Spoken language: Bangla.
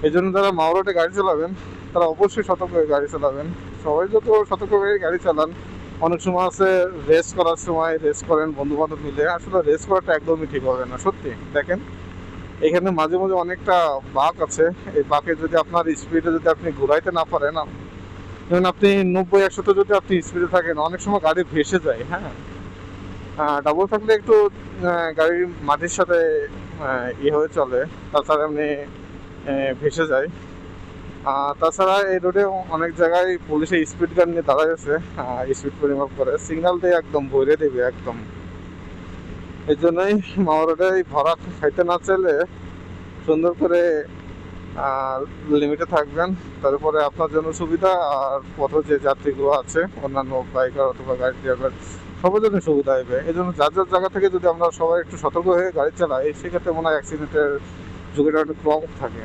এই জন্য যারা মাওরোডে গাড়ি চালাবেন তারা অবশ্যই সতর্ক হয়ে গাড়ি চালাবেন। সবাই যত সতর্ক হয়ে গাড়ি চালান। অনেক সময় আছে রেস করার সময় রেস করেন বন্ধু বান্ধব মিলে, আসলে রেস করাটা একদমই ঠিক হবে না। সত্যি দেখেন, এখানে মাঝে মাঝে অনেকটা বাঁক আছে। এই বাঁকে যদি আপনার স্পিডে যদি আপনি ঘুরাইতে না পারেন, যেমন আপনি 90-100তে যদি আপনি স্পিডে থাকেন, অনেক সময় গাড়ি ভেসে যায়। হ্যাঁ, ডাবল থাকলে একটু গাড়ির মাটির সাথে ইয়ে হয়ে চলে, তাছাড়া এমনি ভেসে যায়। তাছাড়া এই রোডে অনেক জায়গায় পুলিশে স্পিড গান নিয়ে দাঁড়া গেছে, স্পিড পরিমাপ করে সিগন্যাল দিয়ে একদম ভরে দেবে একদম। এই জন্যই মাওয়া রোডে ভরা খাইতে না চাইলে সুন্দর করে লিমিটে থাকবেন, তারপরে আপনার জন্য সুবিধা। আর পথে যে যাত্রীগুলো আছে অন্যান্য বাইকার অথবা গাড়ি ড্রাইভার, সবার জন্য সুবিধা হবে। এই জন্য যার যার জায়গা থেকে যদি আমরা সবাই একটু সতর্ক হয়ে গাড়ি চালাই, সেক্ষেত্রে মনে হয় অ্যাক্সিডেন্টের ঝুঁকিটা একটু কম থাকে।